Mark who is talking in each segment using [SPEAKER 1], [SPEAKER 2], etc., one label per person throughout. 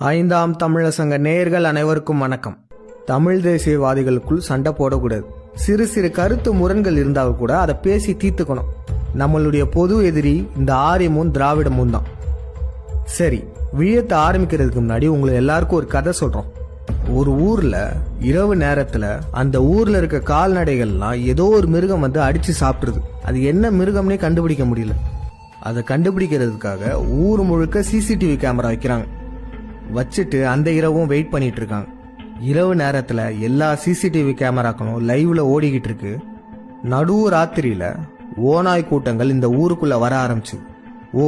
[SPEAKER 1] ஐந்தாம் தமிழர் சங்க நேயர்கள் அனைவருக்கும் வணக்கம். தமிழ் தேசியவாதிகளுக்குள் சண்டை போடக்கூடாது. சிறு சிறு கருத்து முரண்கள் இருந்தால் கூட அதை பேசி தீர்த்துக்கணும். நம்மளுடைய பொது எதிரி இந்த ஆரியமும் திராவிடமும் தான். சரி, விழத்தை ஆரம்பிக்கிறதுக்கு முன்னாடி உங்களுக்கு எல்லாருக்கும் ஒரு கதை சொல்றோம். ஒரு ஊர்ல இரவு நேரத்துல அந்த ஊர்ல இருக்க கால்நடைகள்லாம் ஏதோ ஒரு மிருகம் வந்து அடிச்சு சாப்பிடுது. அது என்ன மிருகம்னே கண்டுபிடிக்க முடியல. அதை கண்டுபிடிக்கிறதுக்காக ஊர் முழுக்க சிசிடிவி கேமரா வைக்கிறாங்க. வச்சுட்டு அந்த இரவும் வெயிட் பண்ணிட்டு இருக்காங்க. இரவு நேரத்துல எல்லா சிசிடிவி கேமராக்களும் லைவ்ல ஓடிக்கிட்டு இருக்கு. நடுவு ராத்திரியில ஓநாய் கூட்டங்கள் இந்த ஊருக்குள்ள வர ஆரம்பிச்சு. ஓ,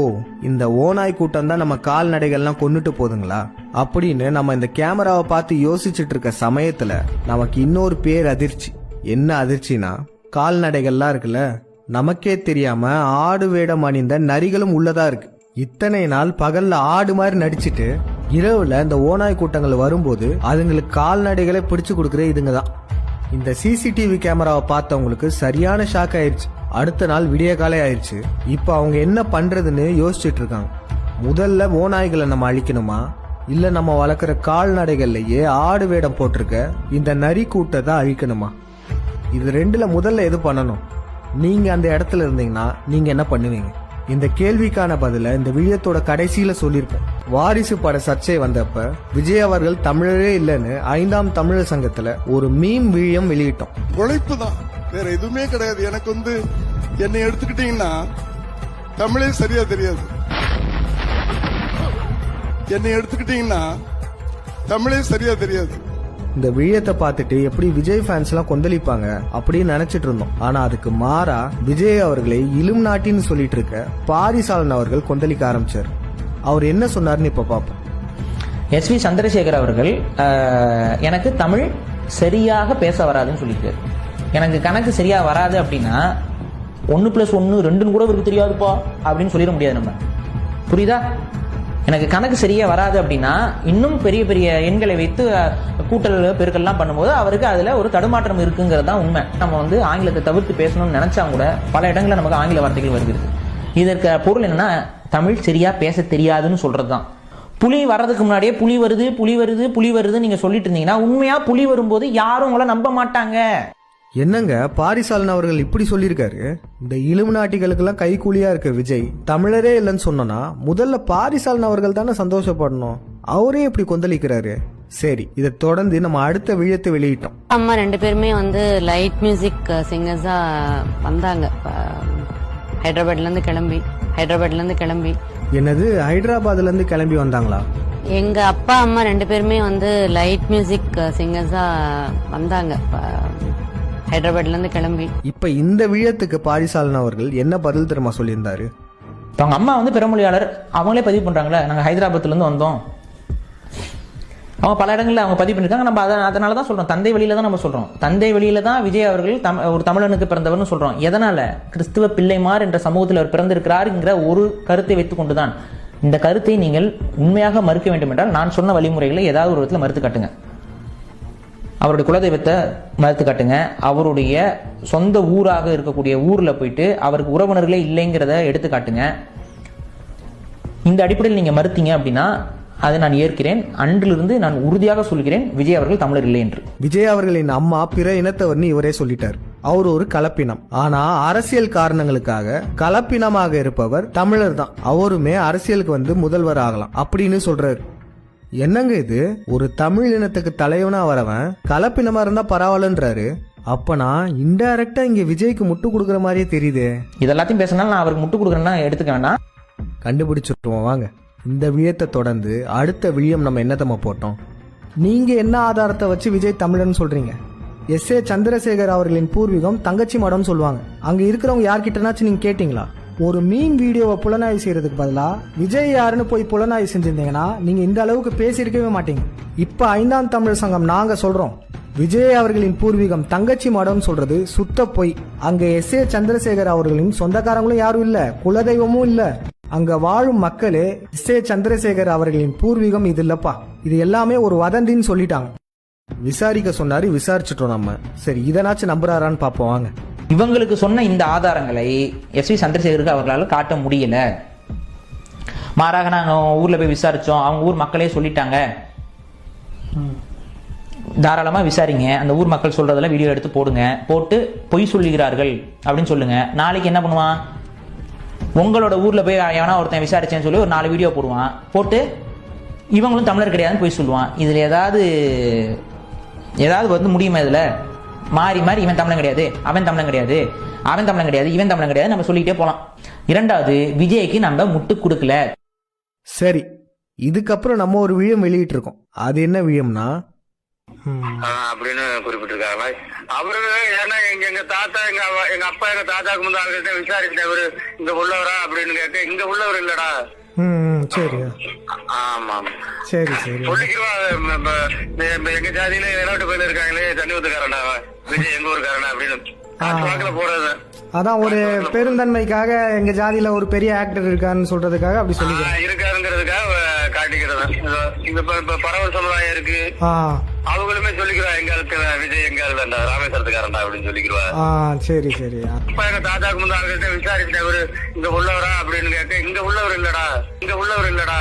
[SPEAKER 1] இந்த ஓநாய் கூட்டம் தான் நம்ம கால்நடைகள்லாம் கொண்டுட்டு போதுங்களா அப்படின்னு நம்ம இந்த கேமராவை பார்த்து யோசிச்சுட்டு இருக்க சமயத்துல நமக்கு இன்னொரு பேர் அதிர்ச்சி. என்ன அதிர்ச்சினா, கால்நடைகள்லாம் இருக்குல்ல, நமக்கே தெரியாம ஆடு வேடம் அணிந்த நரிகளும் உள்ளதா இருக்கு. இத்தனை நாள் பகல்ல ஆடு மாதிரி நடிச்சிட்டு இரவுல இந்த ஓநாய் கூட்டங்கள் வரும்போது அதுங்களுக்கு கால்நடைகளை பிடிச்சு கொடுக்குற இதுங்க தான். இந்த சிசிடிவி கேமராவை பார்த்தவங்களுக்கு சரியான ஷாக் ஆயிடுச்சு. அடுத்த நாள் விடிய காலை ஆயிடுச்சு. இப்ப அவங்க என்ன பண்றதுன்னு யோசிச்சுட்டு இருக்காங்க. முதல்ல ஓநாய்களை நம்ம அழிக்கணுமா, இல்ல நம்ம வளர்க்குற கால்நடைகள்லயே ஆடு வேடம் போட்டிருக்க இந்த நரி கூட்டத்தை அழிக்கணுமா? இது ரெண்டுல முதல்ல எது பண்ணணும்? நீங்க அந்த இடத்துல இருந்தீங்கன்னா நீங்க என்ன பண்ணுவீங்க? இந்த கேள்விக்கான பதில இந்த விழியத்தோட கடைசியில சொல்லியிருப்போம். வாரிசு பட சர்ச்சை வந்தப்ப விஜய் அவர்கள் தமிழரே இல்லைன்னு ஐந்தாம் தமிழர் சங்கத்துல ஒரு மீம் விழியம் வெளியிட்டோம்.
[SPEAKER 2] உழைப்பு தான், வேற எதுவுமே கிடையாது. எனக்கு என்னை எடுத்துக்கிட்டீங்கன்னா தமிழே சரியா தெரியாது. என்னை எடுத்துக்கிட்டீங்கன்னா தமிழே சரியா தெரியாது.
[SPEAKER 1] இந்த விழியத்தை பார்த்துட்டு எப்படி விஜய் ஃபேன்ஸ் எல்லாம் கொந்தளிப்பாங்க அப்படின்னு நினைச்சிட்டு இருந்தோம். ஆனா அதுக்கு மாறா விஜய் அவர்களை இலும் நாட்டின்னு சொல்லிட்டு இருக்க பாரிசாலன் அவர்கள் கொந்தளிக்க ஆரம்பிச்சார். அவர் என்ன சொன்னார்னு இப்ப பார்ப்போம்.
[SPEAKER 3] எஸ்வி சந்திரசேகர் அவர்கள் எனக்கு தமிழ் சரியாக பேச வராதுன்னு சொல்லியிருக்காரு. எனக்கு கணக்கு சரியா வராது அப்படின்னா 1+1 2 கூட இவருக்கு தெரியாதுப்பா அப்படின்னு சொல்லிட முடியாது. நம்ம புரியுதா? எனக்கு கணக்கு சரியா வராது அப்படின்னா இன்னும் பெரிய பெரிய எண்களை வைத்து கூட்டல் பெருக்கெல்லாம் பண்ணும்போது அவருக்கு அதுல ஒரு தடுமாற்றம் இருக்குங்கிறது தான் உண்மை. நம்ம ஆங்கிலத்தை தவிர்த்து பேசணும்னு நினைச்சா கூட பல இடங்களில் நமக்கு ஆங்கில வார்த்தைகள் வருகிறது. இதற்கு பொருள் என்னன்னா, தமிழ் சரியா பேச தெரியாதுன்னு சொல்றதுதான். புலி வர்றதுக்கு முன்னாடியே புலி வருது புலி வருது புலி வருதுன்னு நீங்க சொல்லிட்டு இருந்தீங்கன்னா உண்மையா புலி வரும்போது யாரும் உங்களை நம்ப மாட்டாங்க.
[SPEAKER 1] என்னங்க பாரிசாலன் அவர்கள் இப்படி சொல்லியிருக்காரு? இந்த இலுமினாட்டிகளுக்கெல்லாம் கைகூலியா இருக்க விஜய் தமிழரே இல்லைன்னு சொன்னா முதல்ல பாரிசாலன் அவர்கள் தானே சந்தோஷப்படணும். அவரே இப்படி கொந்தளிக்கிறாரு. சரி, இதை தொடர்ந்து நம்ம அடுத்த விழியத்தை வெளியிட்டோம்.
[SPEAKER 4] அம்மா 2 பேருமே லைட் மியூசிக் சிங்கர்ஸா வந்தாங்க. ஹைதராபாத்ல இருந்து கிளம்பி. என்னது, ஹைதராபாத்ல இருந்து கிளம்பி வந்தாங்களா? எங்க அப்பா அம்மா 2 பேருமே லைட் மியூசிக் சிங்கர்ஸா வந்தாங்க ஹைதராபாத்ல இருந்து கிளம்பி.
[SPEAKER 1] இப்ப இந்த விழத்துக்கு பாரிசாலன் அவர்கள் என்ன பதில் தெரியுமா சொல்லியிருந்தாரு?
[SPEAKER 3] அவங்க அம்மா பெருமொழியாளர், அவங்களே பதிவு பண்றாங்களே, நாங்க ஹைதராபாத்ல இருந்து வந்தோம். அவங்க பல இடங்கள்ல அவங்க பதிவு பண்ணிருக்காங்க. நம்ம அதனாலதான் சொல்றோம், தந்தை வழியில தான் நம்ம சொல்றோம். தந்தை வழியில தான் விஜய் அவர்கள் ஒரு தமிழனுக்கு பிறந்தவர்னு சொல்றோம். எதனால? கிறிஸ்துவ பிள்ளைமார் என்ற சமூகத்தில் அவர் பிறந்திருக்கிறார் என்கிற ஒரு கருத்தை வைத்துக் கொண்டுதான். இந்த கருத்தை நீங்கள் உண்மையாக மறுக்க வேண்டும் என்றால் நான் சொன்ன வழிமுறைகளை ஏதாவது ஒரு விதத்தில் மறுத்து காட்டுங்க. அவருடைய குலதெய்வத்தை மறுத்து காட்டுங்க. அவருடைய சொந்த ஊராக இருக்கக்கூடிய ஊர்ல போயிட்டு அவருக்கு உறவினர்களே இல்லைங்கிறத எடுத்து காட்டுங்க. இந்த அடிப்படையில் நீங்க மறுத்தீங்க அப்படின்னா அதை நான் ஏற்கிறேன். அன்றிலிருந்து நான் உறுதியாக சொல்கிறேன், விஜய் அவர்கள் தமிழர் இல்லை என்று.
[SPEAKER 1] விஜய் அவர்களின் அம்மா பிற இனத்தவர்னு இவரே சொல்லிட்டார். அவர் ஒரு கலப்பினம். ஆனா அரசியல் காரணங்களுக்காக கலப்பினமாக இருப்பவர் தமிழர் தான். அவருமே அரசியலுக்கு முதல்வர் ஆகலாம் அப்படின்னு சொல்றாரு. என்னங்க இது, ஒரு தமிழ் இனத்துக்கு தலைவனா வரவன் கலப்பினமா இருந்தா பரவாயில்லன்றாரு. அப்பனா இன்டைரக்டா இங்க விஜய்க்கு முட்டு கொடுக்குற மாதிரியே தெரியுது.
[SPEAKER 3] இதெல்லாத்தையும் பேசினாலும் நான் அவருக்கு முட்டு கொடுக்குறேன்னா எடுத்துக்க வேண்டாம்.
[SPEAKER 1] கண்டுபிடிச்சிருவோம் வாங்க. இந்த விழியத்தை தொடர்ந்து அடுத்த விழியம் நம்ம என்னத்தமா போட்டோம். நீங்க என்ன ஆதாரத்தை வச்சு விஜய் தமிழன் சொல்றீங்க? எஸ்.ஏ. சந்திரசேகர் அவர்களின் பூர்வீகம் தங்கச்சி மடம்னு சொல்லுவாங்க. அங்க இருக்கிறவங்க யார்கிட்டனாச்சும் நீங்க கேட்டீங்களா? ஒரு மீன் வீடியோவை புலனாய்வு செய்யறதுக்கு பதிலா விஜய் யாருன்னு போய் புலனாய்வு செஞ்சிருந்தீங்கன்னா நீங்க இந்த அளவுக்கு பேசியிருக்கவே மாட்டீங்க. இப்ப ஐந்தாம் தமிழர் சங்கம் நாங்க சொல்றோம், விஜய் அவர்களின் பூர்வீகம் தங்கச்சி மடம் சொல்றது சுத்த பொய். அங்க எஸ்.ஏ. சந்திரசேகர் அவர்களின் சொந்தக்காரங்களும் யாரும் இல்ல, குலதெய்வமும் இல்ல. அங்க வாழும் மக்களே எஸ்.ஏ. சந்திரசேகர் அவர்களின் பூர்வீகம் இது இல்லப்பா, இது எல்லாமே ஒரு வதந்தின்னு சொல்லிட்டாங்க. விசாரிக்க சொன்னாரு, விசாரிச்சுட்டோம் நம்ம. சரி, இதனாச்சும் நம்புறாரான்னு பாப்போம் வாங்க.
[SPEAKER 3] இவங்களுக்கு சொன்ன இந்த ஆதாரங்களை எஸ்வி சந்திரசேகருக்கு அவர்களால் காட்ட முடியல. மாறாக நாங்கள் ஊரில் போய் விசாரித்தோம், அவங்க ஊர் மக்களே சொல்லிட்டாங்க, தாராளமாக விசாரிங்க, அந்த ஊர் மக்கள் சொல்றதெல்லாம் வீடியோ எடுத்து போடுங்க, போட்டு பொய் சொல்லுகிறார்கள் அப்படின்னு சொல்லுங்க. நாளைக்கு என்ன பண்ணுவான், உங்களோட ஊர்ல போய் எவனா ஒருத்தன் விசாரிச்சேன்னு சொல்லி ஒரு 4 வீடியோ போடுவான், போட்டு இவங்களும் தமிழர் கிடையாதுன்னு போய் சொல்லுவான். இதுல ஏதாவது வந்து முடியுமா? இதுல மாறி மாறி இவன் தமிழன் கிடையாது, அவன் தமிழன் கிடையாது, அவன் தமிழன் கிடையாது, இவன் தமிழன் கிடையாது நம்ம சொல்லிக்கிட்டே போலாம். இரண்டாவது, விஜய்க்கு நம்ம முட்டு கொடுக்கல.
[SPEAKER 1] சரி, இதுக்கப்புறம் நம்ம ஒரு விழம் வெளியிட்டு இருக்கோம். அது என்ன விழம்னா
[SPEAKER 5] அப்படின்னு குறிப்பிட்டிருக்காங்க. அவரு ஏன்னா எங்க தாத்தா எங்க அப்பா எங்க தாத்தாக்கு முந்தைய ஆளுகிட்ட விசாரிச்சுட்டு அவரு இங்க உள்ளவரா அப்படின்னு கேட்க, இங்க உள்ளவர் இல்லடா.
[SPEAKER 1] சரி,
[SPEAKER 5] ஆமா
[SPEAKER 1] சரி சரி
[SPEAKER 5] சொல்லிக்கிறோம். எங்க ஜாதியில விளையாட்டு போயில இருக்காங்களே, தண்ணி ஊத்துக்காரண்டா விஜய் எங்க ஊருக்காரனா அப்படின்னு வாக்குல போறது.
[SPEAKER 1] அதான் ஒரு பெருந்தன்மைக்காக எங்க ஜாதியில ஒரு பெரிய ஆக்டர் இருக்காருன்னு சொல்றதுக்காக அப்படி சொல்லி
[SPEAKER 5] இருக்காருங்கிறதுக்காக காட்டிக்கிறது. இப்ப பரவல் சமுதாயம் இருக்கு, அவங்களுமே சொல்லிக்கிறோம் எங்க ஆளுக்கு விஜய் எங்க ஆளு வேண்டாம், ராமேஸ்வரத்துக்காரண்டா அப்படின்னு சொல்லிக்கிறோம்.
[SPEAKER 1] சரி சரி.
[SPEAKER 5] இப்ப எங்க தாத்தாக்கு முந்தைய ஆளுகிட்ட விசாரிச்சுட்டு அவரு இங்க உள்ளவரா அப்படின்னு கேட்க, இங்க உள்ளவர் இல்லடா, இங்க உள்ளவர் இல்லடா,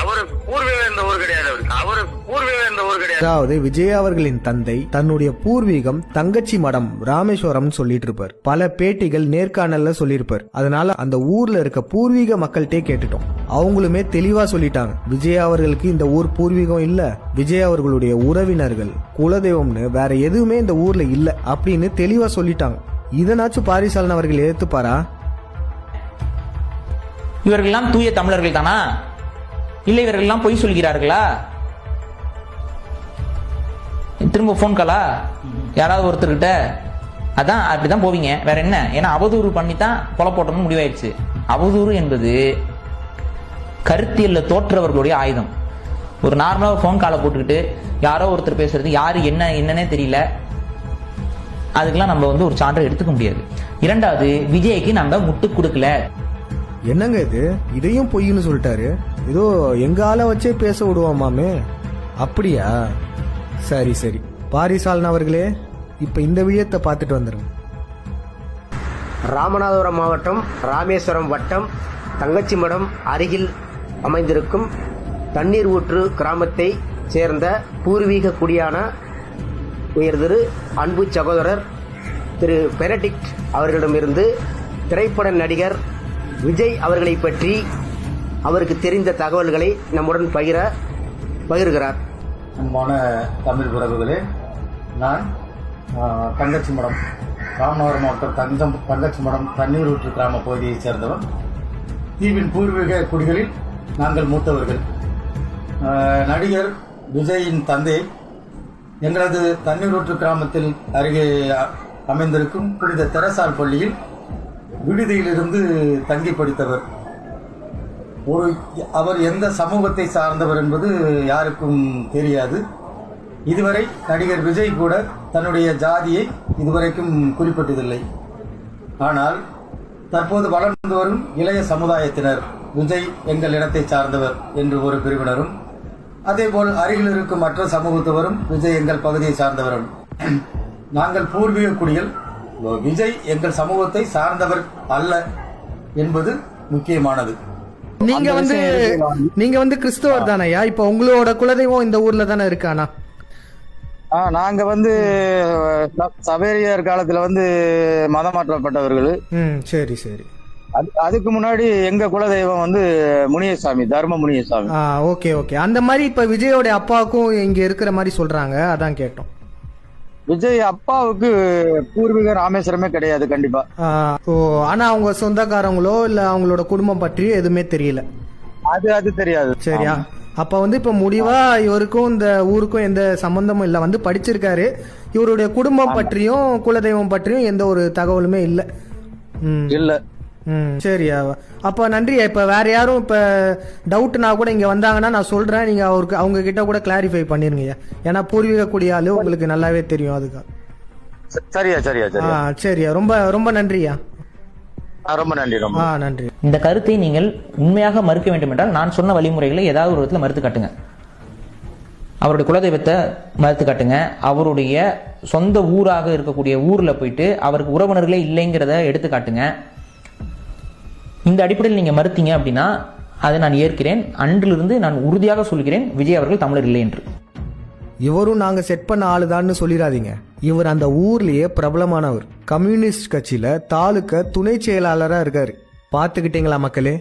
[SPEAKER 5] அவரு பூர்வீகம் இந்த ஊர் கிடையாது, அவரு பூர்வீகம் இந்த ஊர் கிடையாது.
[SPEAKER 1] அதாவது விஜய் அவர்களின் தந்தை தன்னுடைய பூர்வீகம் தங்கச்சி மடம் ராமேஸ்வரம் சொல்லிட்டு இருப்பார். பல பேட்டிகள் நேர்காணல்ல சொல்லியிருப்பார். அதனால அந்த ஊர்ல இருக்க பூர்வீக மக்கள்கிட்டே கேட்டுட்டோம். அவங்களுமே தெளிவா சொல்லிட்டாங்க, விஜய் அவர்களுக்கு இந்த ஊர் பூர்வீகம் இல்ல, விஜய் அவர்களுடைய உறவினர்கள் குலதெய்வம்னு வேற எதுவுமே இந்த ஊர்ல இல்ல அப்படின்னு தெளிவா சொல்லிட்டாங்க. இதனாச்சும் பாரிசாலன் அவர்கள் ஏத்துப்பாரா?
[SPEAKER 3] இவர்கள்லாம் தூய தமிழர்கள் தானா, இல்ல இவர்கள்லாம் பொய் சொல்கிறார்களா? திரும்ப போன் காலா யாராவது ஒருத்தர்கிட்ட? அதான் அப்படிதான் போவீங்க, வேற என்ன? ஏன்னா அவதூறு பண்ணி தான் கொலை போட்டோம்னு முடிவாயிடுச்சு. அவதூறு என்பது கருத்தியல்ல தோற்றவர்களுடைய ஆயுதம். ஒரு நார்மலா ஒரு போன் காலை போட்டுக்கிட்டு யாரோ ஒருத்தர் பேசுறது யாரு என்னன்னே தெரியல, அதுக்கெல்லாம் நம்ம வந்து ஒரு சான்றை எடுத்துக்க முடியாது. இரண்டாவது, விஜய்க்கு நம்ம முட்டு கொடுக்கல.
[SPEAKER 1] என்னங்க இது, இதையும் பொய்ன்னு சொல்லிட்டாரு. ஏதோ எங்க ஆளை வச்சே பேச விடுவாமாமே, அப்படியா? சரி சரி, பாரிசாலன் அவர்களே இப்ப இந்த விழயத்தை பார்த்துட்டு வந்துருங்க.
[SPEAKER 6] ராமநாதபுரம் மாவட்டம் ராமேஸ்வரம் வட்டம் தங்கச்சிமடம் அருகில் அமைந்திருக்கும் தண்ணீர் ஊற்று கிராமத்தை சேர்ந்த பூர்வீக குடியான உயர் திரு அன்பு சகோதரர் திரு பெனடிக்ட் அவர்களிடமிருந்து திரைப்பட நடிகர் விஜய் அவர்களை பற்றி அவருக்கு தெரிந்த தகவல்களை நம்முடன் பகிர்கிறார்.
[SPEAKER 7] அன்பான தமிழ் உறவுகளே, நான் தங்கச்சிமடம் ராமநாதபுரம் மாவட்டம் தங்கச்சிமடம் தண்ணீர் ஊற்று கிராம பகுதியைச் சேர்ந்தவன். தீவின் பூர்வீக குடிகளில் நாங்கள் மூத்தவர்கள். நடிகர் விஜயின் தந்தை எங்களது தண்ணீர் ஊற்று கிராமத்தில் அருகே அமைந்திருக்கும் புனித தெரசால் பள்ளியில் விடுதியிலிருந்து தங்கி படித்தவர். அவர் எந்த சமூகத்தை சார்ந்தவர் என்பது யாருக்கும் தெரியாது. இதுவரை நடிகர் விஜய் கூட தன்னுடைய ஜாதியை இதுவரைக்கும் குறிப்பிட்டதில்லை. ஆனால் தற்போது வளர்ந்து வரும் இளைய சமுதாயத்தினர் விஜய் எங்கள் இனத்தை சார்ந்தவர் என்று ஒரு பிரிவினரும், அதேபோல் அருகில் இருக்கும் மற்ற சமூகத்தவரும் விஜய் எங்கள் பகுதியை சார்ந்தவரும். நாங்கள் பூர்வீக குடிகள், விஜய் எங்கள் சமூகத்தை சார்ந்தவர் அல்ல என்பது முக்கியமானது.
[SPEAKER 1] நீங்க வந்து கிறிஸ்தவர் தானையா? இப்ப உங்களோட குலதெய்வம் இந்த ஊர்ல தானே இருக்கானா?
[SPEAKER 7] நாங்க வந்து சவேரியார் காலத்துல வந்து மதம் மாற்றப்பட்டவர்கள்.
[SPEAKER 1] சரி சரி.
[SPEAKER 7] அதுக்கு முன்னாடி எங்க குலதெய்வம் வந்து முனியசாமி, தர்ம முனியசாமி.
[SPEAKER 1] Okay okay. அந்த மாதிரி இப்ப விஜயோட அப்பாவுக்கும் இங்க இருக்கிற மாதிரி சொல்றாங்க, அதான் கேட்டோம்.
[SPEAKER 7] விஜய் அப்பாவுக்கு பூர்வீக ராமேஸ்வரமே கிடையாது கண்டிப்பா.
[SPEAKER 1] ஆனா அவங்க சொந்தக்காரங்களோ இல்ல அவங்களோட குடும்பம் பற்றி எதுவுமே தெரியல.
[SPEAKER 7] அது தெரியாது.
[SPEAKER 1] சரியா? அப்ப வந்து இப்ப முடிவா இவருக்கும் இந்த ஊருக்கும் எந்த சம்பந்தமும் இல்ல, வந்து படிச்சிருக்காரு. இவருடைய குடும்பம் பற்றியும் குலதெய்வம் பற்றியும் எந்த ஒரு தகவலுமே இல்ல.
[SPEAKER 7] இல்ல.
[SPEAKER 1] சரியா? அப்ப நன்றி. இப்ப வேற யாரும் இப்ப டவுட்னா கூட இங்க வந்தாங்கன்னா நான் சொல்றேன், நீங்க அவருக்கு அவங்க கிட்ட கூட கிளாரிஃபை பண்ணிருங்க. ஏன்னா பூர்வீக குடியாளு உங்களுக்கு நல்லாவே தெரியும். அதுக்கு
[SPEAKER 7] சரியா சரியா சரியா
[SPEAKER 1] சரியா. ரொம்ப ரொம்ப நன்றியா.
[SPEAKER 7] ரொம்ப நன்றி. ரொம்ப
[SPEAKER 1] நன்றி.
[SPEAKER 3] இந்த கருத்தை நீங்கள் உண்மையாக மறுக்க வேண்டும் என்றால் நான் சொன்ன வழிமுறைகளை ஏதாவது ஒரு விதத்தில் மறுத்து காட்டுங்க. அவருடைய குலதெய்வத்தை மறுத்து காட்டுங்க. அவருடைய சொந்த ஊராக இருக்கக்கூடிய ஊர்ல போயிட்டு அவருக்கு உறவினர்களே இல்லைங்கிறத எடுத்து காட்டுங்க. இந்த அடிப்படையில் நீங்க மறுத்தீங்க அப்படின்னா அதை நான் ஏற்கிறேன். அன்றிலிருந்து நான் உறுதியாக சொல்கிறேன், விஜய் அவர்கள் தமிழர் இல்லை என்று.
[SPEAKER 1] இவரும் நாங்க செட் பண்ண ஆளுதான்னு சொல்லிடாதீங்க. இவர் அந்த ஊர்லயே பிரபலமானவர். கம்யூனிஸ்ட் கட்சியில தாலுக்க துணை செயலாளரா இருக்காரு. பாத்துக்கிட்டீங்களா மக்களே?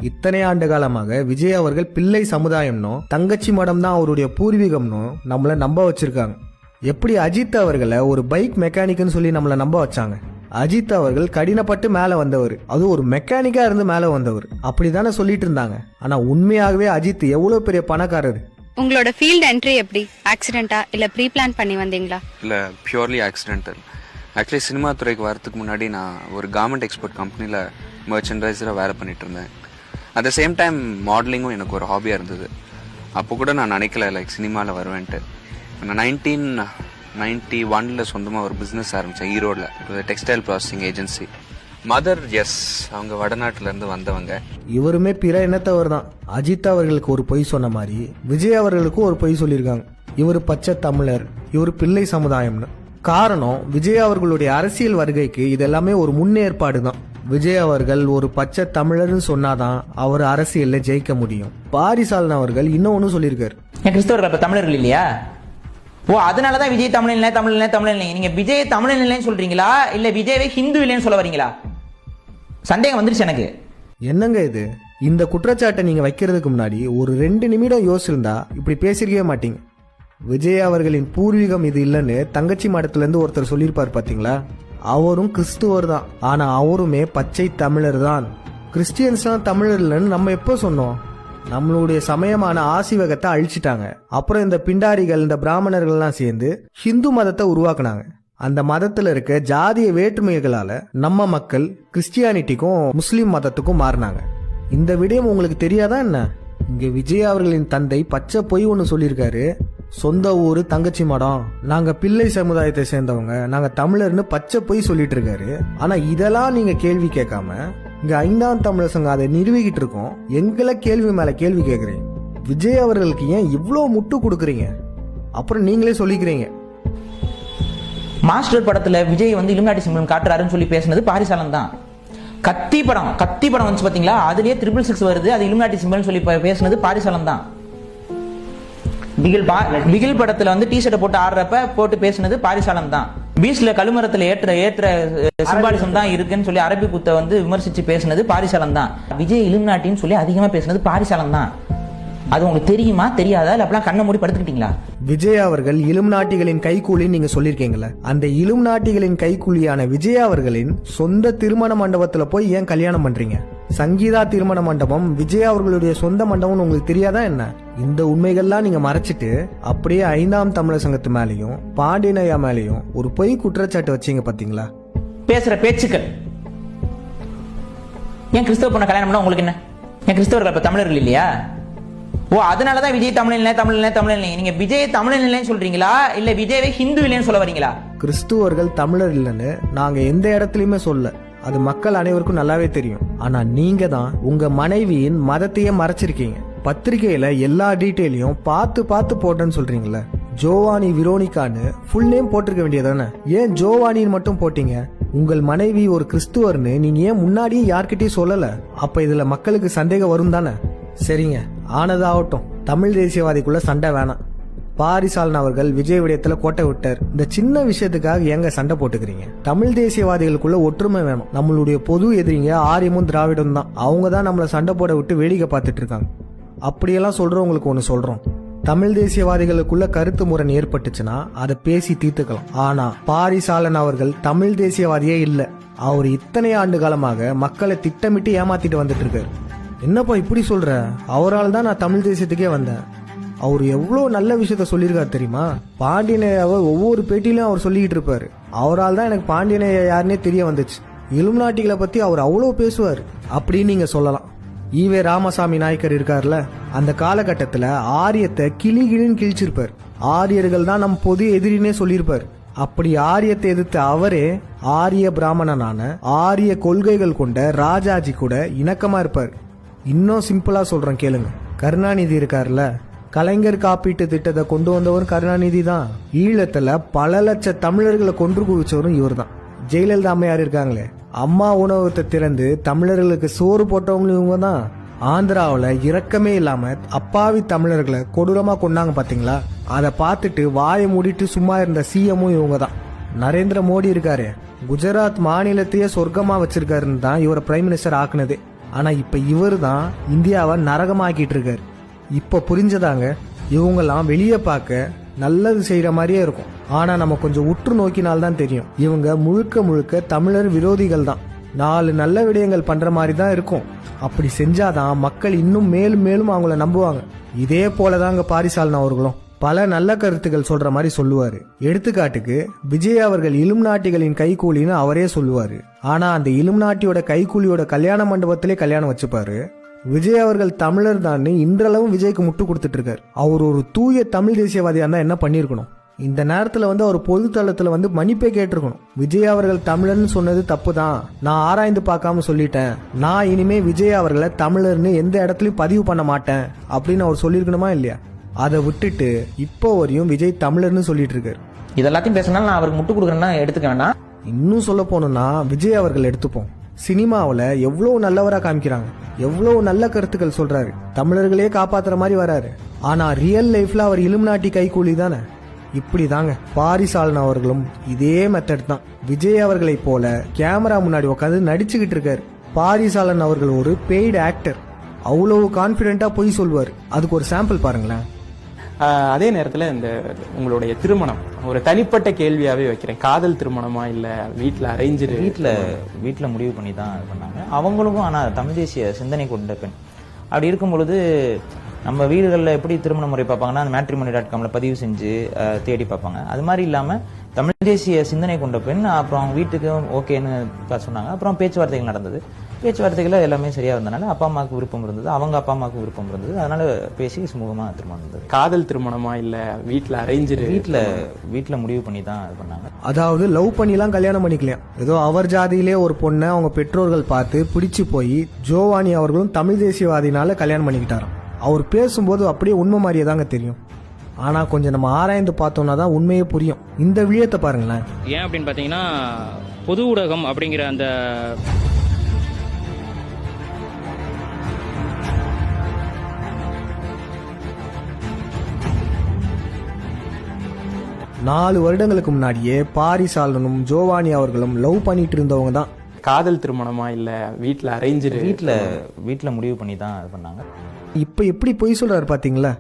[SPEAKER 1] இத்தனை ஆண்டு காலமாக விஜய் அவர்கள் பிள்ளை சமுதாயம்னும் தங்கச்சி மடம் தான் அவருடைய பூர்வீகம்னும் நம்மள நம்ப வச்சிருக்காங்க. எப்படி அஜித் அவர்களை ஒரு பைக் மெக்கானிக்னு சொல்லி நம்மள நம்ப வச்சாங்க. அஜித் அவர்கள் கடினப்பட்டு மேல வந்தவர், அது ஒரு மெக்கானிக்கா இருந்து மேல வந்தவர், அப்படிதானே சொல்லிட்டு இருந்தாங்க. ஆனா உண்மையாகவே அஜித் எவ்வளவு பெரிய பணக்காரர்.
[SPEAKER 8] உங்களோட ஃபீல்ட் என்ட்ரி எப்படி? ஆக்சிடென்ட்டா இல்ல ப்ரீ பிளான் பண்ணி வந்தீங்களா?
[SPEAKER 9] இல்லை, பியூர்லி ஆக்சிடென்டல். ஆக்சுவலி சினிமா துறைக்கு வரதுக்கு முன்னாடி நான் ஒரு கார்மெண்ட் எக்ஸ்போர்ட் கம்பெனியில் மர்ச்சன்டைசராக வேலை பண்ணிட்டு இருந்தேன். அட் த சேம் டைம் மாடலிங்கும் எனக்கு ஒரு ஹாபியாக இருந்தது. அப்போ கூட நான் நினைக்கல சினிமாவில் வருவேன்ட்டு. நான் 1991 சொந்தமாக ஒரு பிஸ்னஸ் ஆரம்பித்தேன் ஈரோடில், textile processing agency. Mother S, அவங்க வடநாட்டிலேருந்து வந்தவங்க.
[SPEAKER 1] இவருமே பிற இனத்தவர் தான். அஜித் அவர்களுக்கு ஒரு பொய் சொன்ன மாதிரி விஜய் அவர்களுக்கும் ஒரு பொய் சொல்லியிருக்காங்க. இவர் பச்சை தமிழர், இவர் பிள்ளை சமுதாயம்னு. காரணம், விஜய் அவர்களுடைய அரசியல் வருகைக்கு இதெல்லாமே ஒரு முன்னேற்பாடு தான். விஜய் அவர்கள் ஒரு பச்சை தமிழர்னு சொன்னாதான் அவர் அரசியல்ல ஜெயிக்க முடியும். பாரிசாலன் அவர்கள் இன்னொன்னு சொல்லியிருக்காரு.
[SPEAKER 3] கிறிஸ்தவர்கள் அப்ப தமிழர்கள் இல்லையா? ஓ, அதனாலதான் விஜய் தமிழ் இல்லை தமிழ் இல்லை தமிழ் இல்லை. நீங்க விஜய் தமிழ் இல்லைன்னு சொல்றீங்களா இல்ல விஜயவே ஹிந்து இல்லைன்னு சொல்ல வரீங்களா? சந்தேகம் வந்துருச்சு எனக்கு.
[SPEAKER 1] என்னங்க இது? இந்த குற்றச்சாட்டை நீங்க வைக்கிறதுக்கு முன்னாடி ஒரு 2 நிமிடம் யோசிச்சிருந்தா இப்படி பேசிருக்கவே மாட்டீங்க. விஜய் அவர்களின் பூர்வீகம் இது இல்லைன்னு தங்கச்சி மடத்துல இருந்து ஒருத்தர் சொல்லியிருப்பார் பாத்தீங்களா? அவரும் கிறிஸ்துவர் தான். ஆனா அவருமே பச்சை தமிழர் தான். கிறிஸ்டியன்ஸ் தான் தமிழர் இல்லைன்னு நம்ம எப்போ சொன்னோம்? நம்மளுடைய சமயமான ஆசிவகத்தை அழிச்சிட்டாங்க. அப்புறம் இந்த பிண்டாரிகள், இந்த பிராமணர்கள்லாம் சேர்ந்து ஹிந்து மதத்தை உருவாக்குனாங்க. அந்த மதத்துல இருக்க ஜாதிய வேற்றுமைகளால நம்ம மக்கள் கிறிஸ்டியானிட்டிக்கும் முஸ்லிம் மதத்துக்கும் மாறினாங்க. இந்த விடயம் உங்களுக்கு தெரியாதா என்ன? இங்க விஜய் அவர்களின் தந்தை பச்சை பொய் ஒன்னு சொல்லியிருக்காரு. சொந்த ஊரு தங்கச்சி மடம், நாங்க பிள்ளை சமுதாயத்தை சேர்ந்தவங்க, நாங்க தமிழர்னு பச்சை பொய் சொல்லிட்டு இருக்காரு. ஆனா இதெல்லாம் நீங்க கேள்வி கேட்காம இங்க 5ஆம் தமிழர் சங்கம் அதை நிறுவிக்கிட்டு இருக்கோம். எங்களை கேள்வி மேல கேள்வி கேட்குறீங்க. விஜய் அவர்களுக்கு ஏன் இவ்வளவு முட்டு கொடுக்குறீங்க? அப்புறம் நீங்களே சொல்லிக்கிறீங்க.
[SPEAKER 3] மாஸ்டர் படத்துல விஜய் வந்து இலுமினாட்டி சிம்பல் காட்டுறாருன்னு சொல்லி பேசினது பாரிசாலன் தான். கத்தி படம் வந்து பாத்தீங்களா, அதுலயே 666 வருது, அது இலுமினாட்டி சிம்பல் சொல்லி பேசினது பாரிசாலன் தான். பிகில் படத்துல வந்து டி-ஷர்ட்டை போட்டு ஆடுறப்ப போட்டு பேசினது பாரிசாலன் தான். பீச்ல கழுமரத்துல ஏற்ற சிம்பாலிசம் தான் இருக்குன்னு சொல்லி அரபி குத்தை வந்து விமர்சிச்சு பேசினது பாரிசாலன் தான். விஜய் இலுமினாட்டின்னு சொல்லி அதிகமா பேசினது பாரிசாலன் தான். அது உங்களுக்கு தெரியுமா தெரியாதா இல்ல அப்பெல்லாம் கண்ணை மூடி படுத்துக்கிட்டீங்களா?
[SPEAKER 1] விஜய் அவர்கள் இலுமினாட்டிகளின் கைக்கூலி நீங்க சொல்லிருக்கீங்களா? அந்த இலுமினாட்டிகளின் கைக்கூலியான விஜய் அவர்களின் சொந்த திருமண மண்டபத்துல போய் ஏன் கல்யாணம் பண்றீங்க? சங்கீதா திருமண மண்டபம் விஜய் அவர்களுடைய சொந்த மண்டபம் உங்களுக்கு தெரியாதா என்ன? இந்த உண்மைகள்லாம் நீங்க மறைச்சிட்டு அப்படியே 5ஆம் தமிழர் சங்கத்து மேலையும் பாண்டியனையா மேலையும் ஒரு பொய் குற்றச்சாட்டு வச்சீங்க பாத்தீங்களா?
[SPEAKER 3] பேசுற பேச்சுக்கள். ஏன் கிறிஸ்தவ பொண்ணை கல்யாணம் பண்ணா உங்களுக்கு என்ன? ஏன் கிறிஸ்தவர்கள் அப்ப தமிழர்கள் இல்லையா? ஓ, அதனாலதான் விஜய் தமிழ் இல்லை. நீங்க விஜய் தமிழ் இல்லைன்னு சொல்றீங்களா இல்ல விஜயவே ஹிந்து இல்லைன்னு சொல்ல வரீங்களா?
[SPEAKER 1] கிறிஸ்துவர்கள் தமிழர் இல்லைன்னு நாங்க எந்த இடத்துலயுமே சொல்ல. அது மக்கள் அனைவருக்கும் நல்லாவே தெரியும். ஆனா நீங்க தான் உங்க மனைவியின் மதத்தையே மறைச்சிருக்கீங்க. பத்திரிகையில எல்லா டீட்டெயிலையும் பார்த்து போட்டேன்னு சொல்றீங்களே. ஜோவானி விரோனிகான்னு ஃபுல் நேம் போட்டிருக்க வேண்டியதானே? ஏன் ஜோவானின்னு மட்டும் போட்டீங்க? உங்கள் மனைவி ஒரு கிறிஸ்துவர்னு நீங்க ஏன் முன்னாடியே யார்கிட்டயும் சொல்லல? அப்ப இதுல மக்களுக்கு சந்தேகம் வரும் தானே? சரிங்க, ஆனதாகட்டும். தமிழ் தேசியவாதிக்குள்ள சண்டை வேணாம். பாரிசாலன் அவர்கள் விஜய் விடயத்துல கோட்டை விட்டார். இந்த சின்ன விஷயத்துக்காக ஏங்க சண்டை போட்டுக்கிறீங்க? தமிழ் தேசியவாதிகளுக்குள்ள ஒற்றுமை வேணும். நம்மளுடைய பொது எதிரிங்க ஆரியமும் திராவிடம் தான். அவங்க தான் நம்மளை சண்டை போட விட்டு வேடிக்கை பார்த்துட்டு இருக்காங்க. அப்படியெல்லாம் சொல்றவங்களுக்கு ஒண்ணு சொல்றோம். தமிழ் தேசியவாதிகளுக்குள்ள கருத்து முரண் ஏற்பட்டுச்சுன்னா அதை பேசி தீர்த்துக்கலாம். ஆனா பாரிசாலன் அவர்கள் தமிழ் தேசியவாதியே இல்ல. அவர் இத்தனை ஆண்டு காலமாக மக்களை திட்டமிட்டு ஏமாத்திட்டு வந்துட்டு இருக்காரு. என்னப்பா இப்படி சொல்ற? அவரால் தான் நான் தமிழ் தேசியத்துக்கே வந்தேன். அவர் எவ்வளவு நல்ல விஷயத்த சொல்லியிருக்காரு தெரியுமா? பாண்டியனையாவை ஒவ்வொரு பேட்டியிலும் அவர் சொல்லிக்கிட்டு இருப்பாரு. அவரால் தான் எனக்கு பாண்டியனையா யாருன்னே தெரிய வந்துச்சு. இலுமினாட்டிகளை பத்தி அவர் அவ்வளவு பேசுவார் அப்படின்னு நீங்க சொல்லலாம். ஈவே ராமசாமி நாயக்கர் இருக்காருல, அந்த காலகட்டத்துல ஆரியத்தை கிளின்னு கிழிச்சிருப்பார். ஆரியர்கள் தான் நம் பொது எதிரினே சொல்லியிருப்பார். அப்படி ஆரியத்தை எதிர்த்த அவரே ஆரிய பிராமணனான ஆரிய கொள்கைகள் கொண்ட ராஜாஜி கூட இணக்கமா இருப்பார். இன்னும் சிம்பிளா சொல்றேன் கேளுங்க. கருணாநிதி இருக்காருல, கலைஞர் காப்பீட்டு திட்டத்தை கொண்டு வந்தவர் கருணாநிதி தான். ஈழத்துல பல லட்ச தமிழர்களை கொன்று குவிச்சவரும் இவர் தான். ஜெயலலிதா அம்மையார் இருக்காங்களே, அம்மா உணவகத்தை திறந்து தமிழர்களுக்கு சோறு போட்டவங்களும் இவங்க தான். ஆந்திராவில் இரக்கமே இல்லாம அப்பாவி தமிழர்களை கொடூரமா கொண்டாங்க பாத்தீங்களா? அதை பார்த்துட்டு வாயை மூடிட்டு சும்மா இருந்த சிஎம்மும் இவங்க தான். நரேந்திர மோடி இருக்காரு, குஜராத் மாநிலத்தையே சொர்க்கமா வச்சிருக்காருன்னு தான் இவரை பிரைம் மினிஸ்டர் ஆக்குனதே. ஆனா இப்ப இவர் தான் இந்தியாவை நரகமாக்கிட்டு இருக்காரு. இப்ப புரிஞ்சதாங்க, இவங்கெல்லாம் வெளியே பார்க்க நல்லது செய்யற மாதிரியே இருக்கும், ஆனா நம்ம கொஞ்சம் உற்று நோக்கினால்தான் தெரியும் இவங்க முழுக்க முழுக்க தமிழர் விரோதிகள் தான். 4 நல்ல விடயங்கள் பண்ற மாதிரி தான் இருக்கும். அப்படி செஞ்சாதான் மக்கள் இன்னும் மேலும் மேலும் அவங்கள நம்புவாங்க. இதே போலதாங்க பாரிசாலன் அவர்களும் பல நல்ல கருத்துக்கள் சொல்ற மாதிரி சொல்லுவாரு. எடுத்துக்காட்டுக்கு விஜய் அவர்கள் இலும் நாட்டிகளின் கைகூலின்னு அவரே சொல்லுவாரு. ஆனா அந்த இலும் நாட்டியோட கைகூலியோட கல்யாண மண்டபத்திலே கல்யாணம் வச்சுப்பாரு. விஜய் அவர்கள் தமிழர் தான் இன்றளவும் விஜய்க்கு முட்டு கொடுத்துட்டு இருக்காரு. அவர் ஒரு தூய தமிழ் தேசியவாதியா இருந்தா என்ன பண்ணிருக்கணும்? இந்த நேரத்துல அவர் பொது தளத்துல மன்னிப்பே கேட்டிருக்கணும். விஜய் அவர்கள் தமிழர்னு சொன்னது தப்பு தான், நான் ஆராய்ந்து பார்க்காம சொல்லிட்டேன், நான் இனிமே விஜய் அவர்களை தமிழர்னு எந்த இடத்துலயும் பதிவு பண்ண மாட்டேன் அப்படின்னு அவர் சொல்லியிருக்கணுமா இல்லையா? அதை விட்டுட்டு இப்போ வரையும் விஜய் தமிழர்னு சொல்லிட்டு இருக்காரு.
[SPEAKER 3] இதெல்லாத்தையும் பேசினாலும் நான் அவருக்கு முட்டு கொடுக்குறேன்னா எடுத்துக்க வேண்டாம்.
[SPEAKER 1] இன்னும் சொல்ல போனோம்னா விஜய் அவர்கள் எடுத்துப்போம். சினிமாவில் எவ்வளவு நல்லவரா காமிக்கிறாங்க, எவ்வளவு நல்ல கருத்துக்கள் சொல்றாரு, தமிழர்களே காப்பாத்துற மாதிரி வராரு. ஆனா ரியல் லைஃப்ல அவர் இலுமினாட்டி கைகூலி தானே. இப்படிதாங்க பாரிசாலன் அவர்களும் இதே மெத்தட் தான். விஜய் அவர்களை போல கேமரா முன்னாடி உட்காந்து நடிச்சுக்கிட்டு இருக்காரு. பாரிசாலன் அவர்கள் ஒரு பெய்டு ஆக்டர், அவ்வளவு கான்பிடென்ட்டா போய் சொல்வார். அதுக்கு ஒரு சாம்பிள் பாருங்களேன்.
[SPEAKER 10] அதே நேரத்தில் இந்த உங்களுடைய திருமணம் ஒரு தனிப்பட்ட கேள்வியாவே வைக்கிறேன். காதல் திருமணமா இல்ல வீட்டில் அரேஞ்சு?
[SPEAKER 3] வீட்டில் முடிவு பண்ணி தான் இது பண்ணாங்க. அவங்களுக்கும் ஆனால் தமிழ் தேசிய சிந்தனை கொண்ட பெண். அப்படி இருக்கும் பொழுது நம்ம வீடுகளில் எப்படி திருமண முறை பார்ப்பாங்கன்னா அந்த matrimony.comல பதிவு செஞ்சு தேடி பார்ப்பாங்க. அது மாதிரி இல்லாமல் தமிழ் தேசிய சிந்தனை கொண்ட பெண். அப்புறம் அவங்க வீட்டுக்கு ஓகேன்னு சொன்னாங்க. அப்புறம் பேச்சுவார்த்தைகள் நடந்தது. பேச்சுவார்த்தைகள் எல்லாமே சரியா இருந்தனால அப்பா அம்மாவுக்கு விருப்பம் இருந்தது, அவங்க அப்பா அம்மாவுக்கு விருப்பம் இருந்தது. அதனால பேசி சுமூகமா திருமணம் இருந்தது.
[SPEAKER 10] காதல் திருமணமா இல்ல வீட்டில் அரேஞ்சு?
[SPEAKER 3] வீட்டில் முடிவு பண்ணி தான் இது பண்ணாங்க.
[SPEAKER 1] அதாவது லவ் பண்ணிலாம் கல்யாணம் பண்ணிக்கலாம். ஏதோ அவர் ஜாதியிலே ஒரு பொண்ணை அவங்க பெற்றோர்கள் பார்த்து பிடிச்சு போய் ஜோவானி அவர்களும் தமிழ் தேசியவாதினால கல்யாணம் பண்ணிக்கிட்டாராம். அவர் பேசும்போது அப்படியே உண்மை மாதிரியே தாங்க தெரியும். ஆனா கொஞ்சம் நம்ம ஆராய்ந்து பார்த்தோம்னா தான் உண்மையே புரியும். இந்த விழயத்தை பாருங்களேன்.
[SPEAKER 11] ஏன் அப்படின்னு பாத்தீங்கன்னா பொது ஊடகம் அப்படிங்கிற அந்த
[SPEAKER 1] நாலு வருடங்களுக்கு முன்னாடியே பாரிசாலனும் ஜோவானி அவர்களும் லவ் பண்ணிட்டு இருந்தவங்க தான்.
[SPEAKER 10] காதல் திருமணமா இல்ல வீட்டில் அரேஞ்சு?
[SPEAKER 3] வீட்டில் முடிவு பண்ணி தான் இது பண்ணாங்க.
[SPEAKER 1] இப்ப எப்படி பொய் சொல்றாரு பாத்தீங்களா?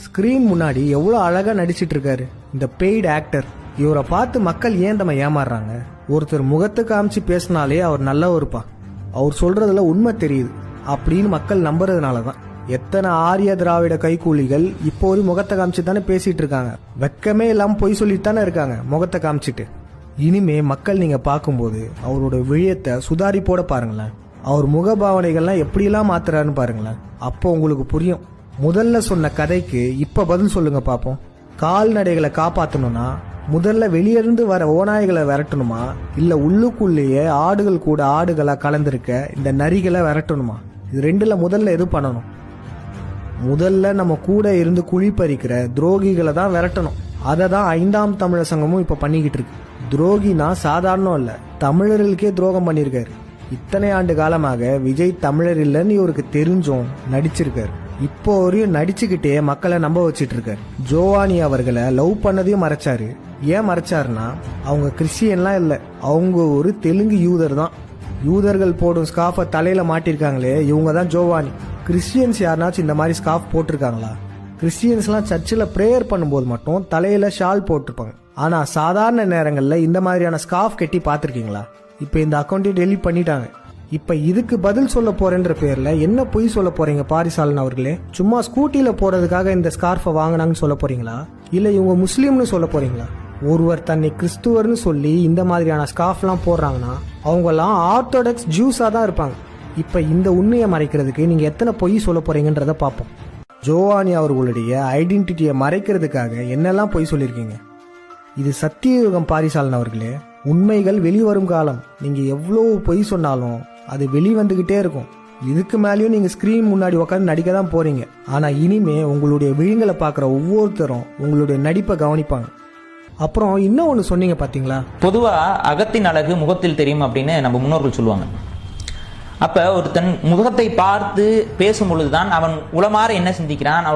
[SPEAKER 1] ஸ்கிரீன் முன்னாடி எவ்வளவு அழகா நடிச்சிட்டு இருக்காரு இந்த பெய்டு ஆக்டர். இவரை பார்த்து மக்கள் ஏன் நம்ம ஏமாறுறாங்க? ஒருத்தர் முகத்தை காமிச்சு பேசினாலே அவர் நல்லவருப்பா, அவர் சொல்றதுல உண்மை தெரியுது அப்படின்னு மக்கள் நம்புறதுனாலதான் எத்தனை ஆரிய திராவிட கைக்கூலிகள் இப்போ ஒரு முகத்தை காமிச்சு தானே பேசிட்டு இருக்காங்க. வெக்கமே இல்லாம பொய் சொல்லிட்டு தானே இருக்காங்க முகத்தை காமிச்சிட்டு. இனிமே மக்கள் நீங்க பார்க்கும்போது அவரோட விழயத்தை சுதாரிப்போட பாருங்களேன். அவர் முகபாவனைகள்லாம் எப்படியெல்லாம் மாத்துறாருன்னு பாருங்களேன். அப்போ உங்களுக்கு புரியும். முதல்ல சொன்ன கதைக்கு இப்ப பதில் சொல்லுங்க பாப்போம். கால்நடைகளை காப்பாற்றணும்னா முதல்ல வெளியிருந்து வர ஓநாய்களை விரட்டணுமா, இல்ல உள்ளுக்குள்ளேயே ஆடுகள் கூட ஆடுகளா கலந்திருக்க இந்த நரிகளை விரட்டணுமா? இது ரெண்டுல முதல்ல எது பண்ணணும்? முதல்ல நம்ம கூட இருந்து குழி பறிக்கிற துரோகிகளை தான் விரட்டணும். அதை தான் 5ஆம் தமிழர் சங்கமும் இப்ப பண்ணிக்கிட்டு இருக்கு. துரோகினா சாதாரணம் இல்ல, தமிழர்களுக்கே துரோகம் பண்ணிருக்காரு. இத்தனை ஆண்டு காலமாக விஜய் தமிழர் இல்லைன்னு இவருக்கு தெரிஞ்சும் நடிச்சிருக்காரு. இப்போ வரையும் நடிச்சுக்கிட்டே மக்களை நம்ப வச்சிட்டு இருக்காரு. ஜோவானி அவர்களை லவ் பண்ணதையும் மறைச்சாரு. ஏன் மறைச்சாருன்னா அவங்க கிறிஸ்டியன்லாம் இல்ல, அவங்க ஒரு தெலுங்கு யூதர் தான். யூதர்கள் போடும் ஸ்காஃபை தலையில மாட்டிருக்காங்களே இவங்க தான் ஜோவானி. கிறிஸ்டியன்ஸ் யாருனாச்சும் இந்த மாதிரி ஸ்காஃப் போட்டிருக்காங்களா? கிறிஸ்டியன்ஸ்லாம் சர்ச்சில் பிரேயர் பண்ணும்போது மட்டும் தலையில ஷால் போட்டிருப்பாங்க. ஆனா சாதாரண நேரங்கள்ல இந்த மாதிரியான ஸ்காஃப் கட்டி பார்த்திருக்கீங்களா? இப்ப இந்த அக்கௌண்ட்டையும் டெலீட் பண்ணிட்டாங்க. இப்ப இதுக்கு பதில் சொல்ல போறேன்ற பேர்ல என்ன பொய் சொல்ல போறீங்க பாரிசாலன் அவர்களே? சும்மா ஸ்கூட்டில போறதுக்காக இந்த ஸ்கார்ஃபை வாங்கினாங்கன்னு சொல்ல போறீங்களா, இல்ல இவங்க முஸ்லீம்னு சொல்ல போறீங்களா? ஒருவர் தன்னை கிறிஸ்துவர்னு சொல்லி இந்த மாதிரியான ஸ்கார்ஃப்லாம் போடுறாங்கன்னா அவங்க எல்லாம் ஆர்த்தோடாக்ஸ் ஜூஸா தான் இருப்பாங்க. இப்ப இந்த உண்மையை மறைக்கிறதுக்கு நீங்க எத்தனை பொய் சொல்ல போறீங்கன்றத பார்ப்போம். ஜோவானி அவர்களுடைய ஐடென்டிட்டியை மறைக்கிறதுக்காக என்னெல்லாம் பொய் சொல்லியிருக்கீங்க? இது சத்தியயுகம் பாரிசாலன் அவர்களே. உண்மைகள் வெளிவரும் காலம். நீங்க எவ்வளவு பொய் சொன்னாலும் அது வெளிவந்துகிட்டே இருக்கும். இதுக்கு மேலேயும் நீங்க ஸ்கிரீன் முன்னாடி உட்காந்து நடிக்க தான் போறீங்க. ஆனா இனிமே உங்களுடைய விழிங்களை பாக்குற ஒவ்வொருத்தரும் உங்களுடைய நடிப்பை கவனிப்பாங்க. அப்புறம் இன்னும் ஒன்று சொன்னீங்க பாத்தீங்களா?
[SPEAKER 3] பொதுவா அகத்தின் அழகு முகத்தில் தெரியும் அப்படின்னு நம்ம முன்னோர்கள் சொல்லுவாங்க. அப்ப ஒருத்தன் முகத்தை பார்த்து பேசும் பொழுதுதான் அவன் உளமாற என்ன சிந்திக்கிறான், அவன்